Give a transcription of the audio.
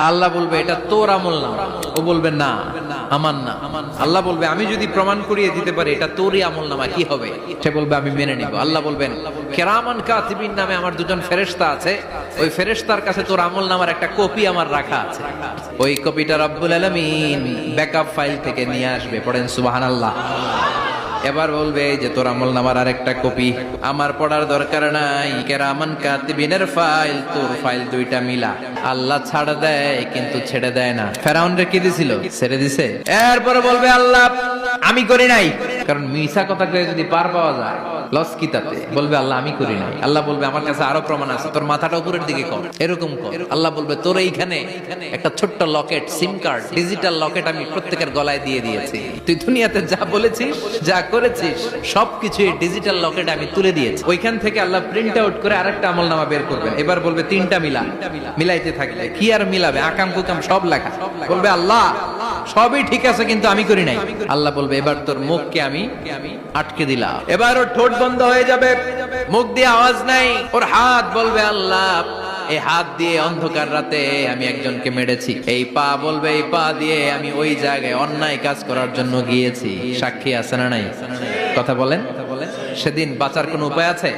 আল্লাহ বলবে এটা তোর আমল না, ও বলবে না আমার না। আল্লাহ বলবে আমি যদি প্রমাণ করিয়ে দিতে পারি এটা তোরই আমল নামা, কি হবে? সে বলবে আমি মেনে নিব। আল্লাহ বলবেন কিরামান কাতিবিন নামে আমার দুজন ফেরেশতা আছে, ওই ফেরেশতার কাছে তোর আমল নামার একটা কপি আমার রাখা আছে। ওই কপিটা রব্বুল আলামিন ব্যাকআপ ফাইল থেকে নিয়ে আসবে। পড়েন সুবহানাল্লাহ। এবার বলবে যে তোর আমল নামার আরেকটা কপি আমার পড়ার দরকার নাই, কিরামান কাতিবিনের ফাইল তোর ফাইল দুইটা মিলা। আল্লাহ ছাড় দেয় কিন্তু ছেড়ে দেয় না। ফেরাউন রে কি দিছিল? ছেড়ে দিছে। এরপরে বলবে আল্লাহ আমি করি নাই, কারণ মিছা কথা কয়ে যদি পার পাওয়া যায় লস কি তাতে? বলবে আল্লাহ আমি করি নাই। আল্লাহ বলবে আমার কাছে আরো প্রমাণ আছে, তোর মাথাটা উপরের দিকে কর, এরকম কর। আল্লাহ বলবে তোর এইখানে একটা ছোট্ট লকেট, সিম কার্ড, ডিজিটাল লকেট আমি প্রত্যেকের গলায় দিয়ে দিয়েছি। তুই দুনিয়াতে যা বলেছিস, যা করেছিস সবকিছু এই ডিজিটাল লকেট আমি তুলে দিয়েছি। ওইখান থেকে আল্লাহ প্রিন্ট আউট করে আরেকটা আমলনামা বের করবেন। এবার বলবে তিনটা মিলা। মিলাইতে থাকবে। কি আর মিলাবে? আকাম কুকাম সব লেখা। বলবে আল্লাহ সবই ঠিক আছে কিন্তু আমি করি নাই। আল্লাহ বলবে এবার তোর মুখকে আমি আটকে দিলাম। এবার ওর ঠোঁট বন্ধ হয়ে যাবে, মুখ দিয়ে আওয়াজ নাই। ওর হাত বলবে আল্লাহ এই হাত দিয়ে অন্ধকার রাতে আমি একজনকে মেরেছি। এই পা বলবে এই পা দিয়ে আমি ওই জায়গায় অন্যায় কাজ করার জন্য গিয়েছি। সাক্ষী আছে না নাই? কথা বলেন। সেদিন বাঁচার কোনো উপায় আছে?